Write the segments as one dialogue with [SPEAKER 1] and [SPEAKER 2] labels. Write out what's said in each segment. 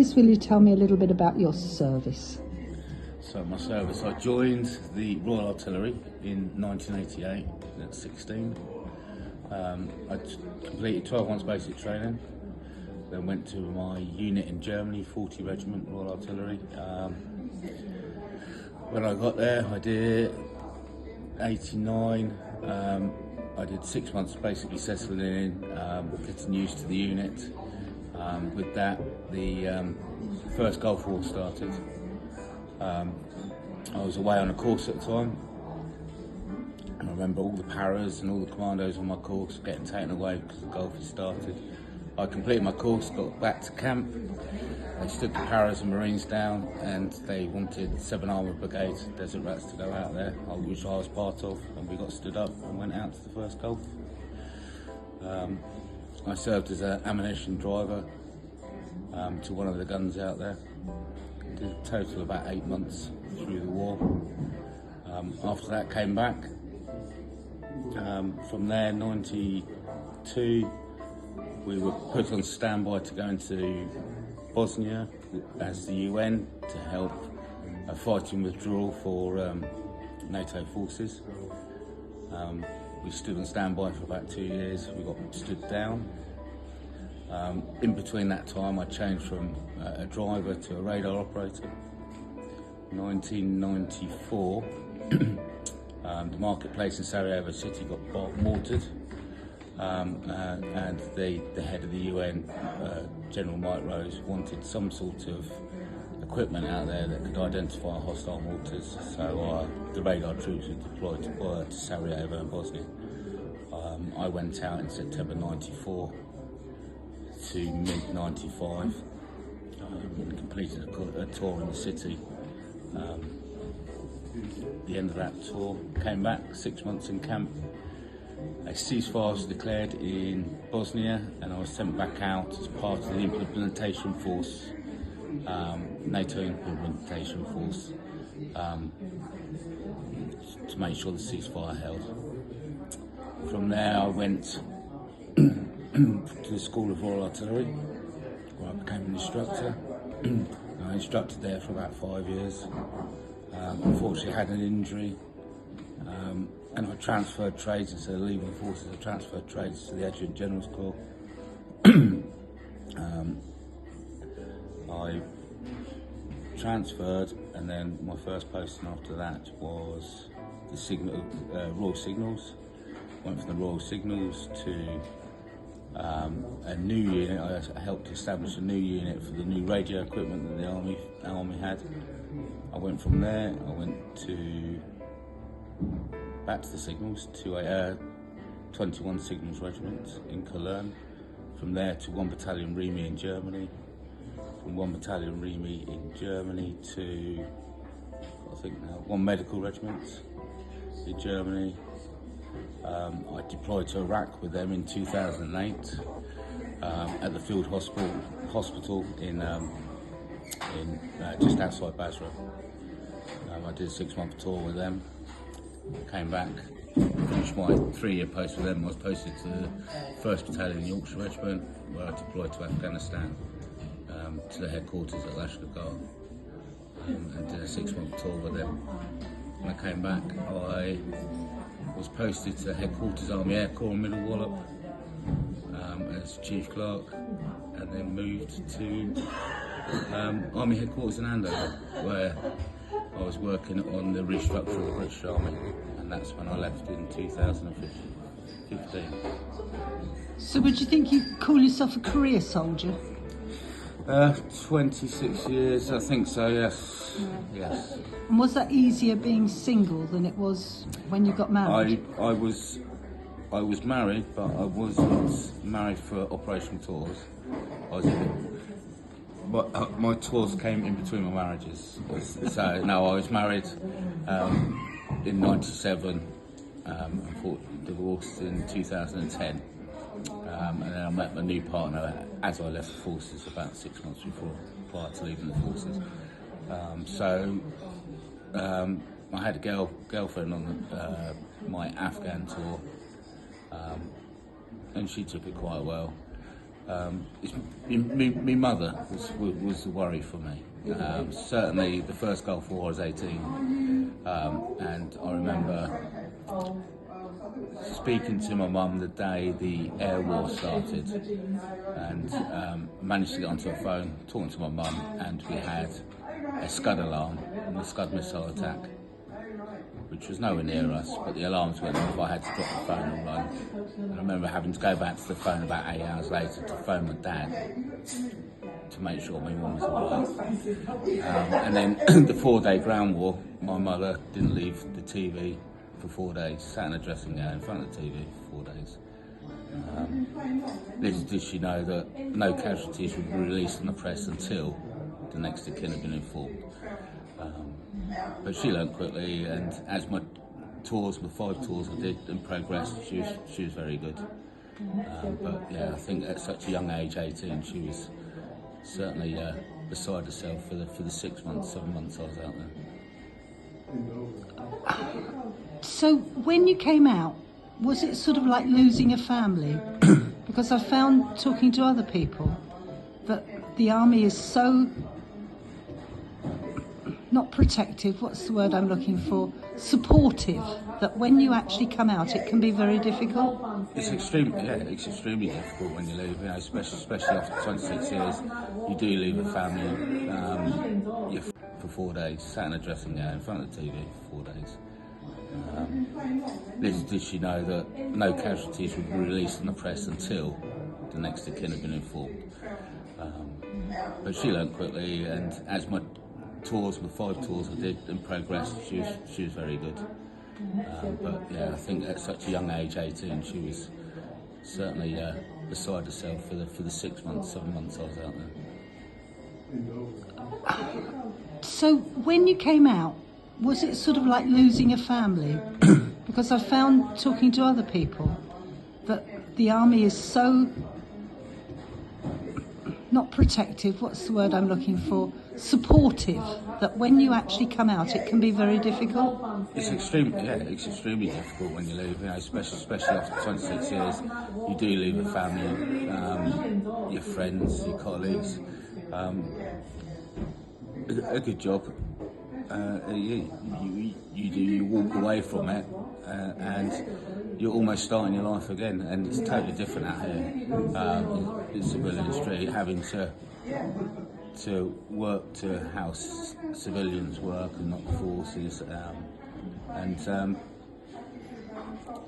[SPEAKER 1] please will you tell me a little bit about your service?
[SPEAKER 2] So my service, I joined the Royal Artillery in 1988 at 16. I completed 12 months basic training, then went to my unit in Germany, 40 Regiment Royal Artillery. When I got there, I did 89. I did 6 months basically settling in, getting used to the unit. With that, the first Gulf War started. I was away on a course at the time. And I remember all the paras and all the commandos on my course getting taken away because the Gulf had started. I completed my course, got back to camp. They stood the paras and Marines down, and they wanted 7 Armoured Brigade Desert Rats to go out there, which I was part of, and we got stood up and went out to the first Gulf. I served as an ammunition driver to one of the guns out there. Did a total of about 8 months through the war. After that, came back. From there, 92, we were put on standby to go into Bosnia as the UN to help a fighting withdrawal for NATO forces. We stood on standby for about 2 years. We got stood down. In between that time, I changed from a driver to a radar operator. 1994, the marketplace in Sarajevo City got mortared, and the head of the UN, General Mike Rose, wanted some sort of equipment out there that could identify hostile mortars. So the radar troops were deployed to Sarajevo and Bosnia. I went out in September 94 to mid 95 and completed a tour in the city. The end of that tour, came back 6 months in camp. A ceasefire was declared in Bosnia, and I was sent back out as part of the implementation force, NATO implementation force, to make sure the ceasefire held. From there, I went to the School of Royal Artillery, where I became an instructor. I instructed there for about 5 years. Unfortunately, I had an injury, and I transferred trades instead of leaving the forces. I transferred trades to the Adjutant General's Corps. I transferred, and then my first posting after that was the Royal Signals. Went from the Royal Signals to a new unit. I helped establish a new unit for the new radio equipment that the army had. I went from there. I went back to the Signals to a 21 Signals Regiment in Cologne. From there to 1 Battalion Remy in Germany. From 1 Battalion Remy in Germany to, I think now, 1 Medical Regiment in Germany. I deployed to Iraq with them in 2008 at the field hospital in just outside Basra. I did a 6-month tour with them. Came back, finished my 3-year post with them. I was posted to the 1st Battalion Yorkshire Regiment, where I deployed to Afghanistan, to the headquarters at Lashkar, and did a 6-month tour with them. When I came back, I was posted to Headquarters Army Air Corps in Middle Wallop as Chief Clerk, and then moved to Army Headquarters in Andover, where I was working on the restructure of the British Army, and that's when I left in 2015.
[SPEAKER 1] So would you think you call yourself a career soldier?
[SPEAKER 2] 26 years, I think so, yes. Yeah. Yes.
[SPEAKER 1] And was that easier being single than it was when you got married?
[SPEAKER 2] I was married, but I wasn't married for operational tours. But my tours came in between my marriages. So no, I was married in '97, and divorced in 2010. And then I met my new partner as I left the forces about 6 months prior to leaving the forces. I had a girlfriend on my Afghan tour, and she took it quite well. My mother was the worry for me. Certainly the first Gulf War I was 18, and I remember speaking to my mum the day the air war started, and managed to get onto a phone, talking to my mum, and we had a Scud alarm and a Scud missile attack, which was nowhere near us, but the alarms went off. I had to drop the phone and run. And I remember having to go back to the phone about 8 hours later to phone my dad to make sure my mum was alive. And then the 4-day ground war, my mother didn't leave the TV for 4 days, sat in a dressing gown in front of the TV for 4 days. Little did she know that no casualties would be released in the press until the next of kin had been informed. But she learned quickly, and as my 5 tours I did and progressed, she was very good. But yeah, I think at such a young age, 18, she was certainly beside herself for the 6 months, 7 months I was out there.
[SPEAKER 1] So when you came out, was it sort of like losing a family? Because I found, talking to other people, that the army is so, not protective, what's the word I'm looking for, supportive, that when you actually come out it can be very difficult.
[SPEAKER 2] It's extremely difficult when you leave, you know, especially after 26 years. You do leave a family for 4 days, sat in a dressing gown in front of the TV for 4 days. Little did she know that no casualties would be released in the press until the next of kin had been informed. But she learned quickly, and as my 5 tours I did and progressed, she was very good. But yeah, I think at such a young age, 18, she was certainly beside herself for the 6 months, 7 months I was out there.
[SPEAKER 1] So when you came out, was it sort of like losing a family? Because I found, talking to other people, that the army is so, not protective, what's the word I'm looking for, supportive, that when you actually come out it can be very difficult.
[SPEAKER 2] It's extremely difficult when you leave, you know, especially after 26 years. You do leave a family, your friends, your colleagues, a good job. You walk away from it, and you're almost starting your life again, and it's totally different out here in the civilian industry, having to work to how civilians work and not the forces, it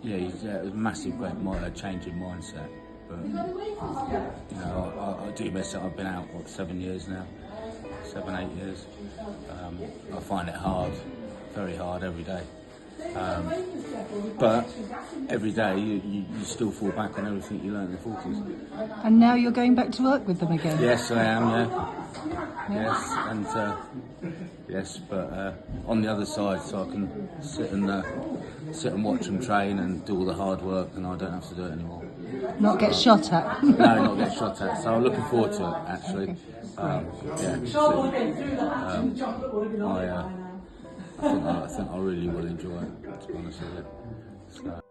[SPEAKER 2] was a massive, great change in mindset. But you know, I do miss it. I've been out 7 years now, 7, 8 years. I find it hard, very hard every day. But every day you still fall back on everything you learned in the 40s.
[SPEAKER 1] And now you're going back to work with them again?
[SPEAKER 2] Yes, I am, yeah. Yes, and yes, but on the other side, so I can sit and watch them train and do all the hard work, and I don't have to do it anymore.
[SPEAKER 1] Not get shot at?
[SPEAKER 2] No, not get shot at. So I'm looking forward to it, actually. I think I really will enjoy it, to be honest with you. So.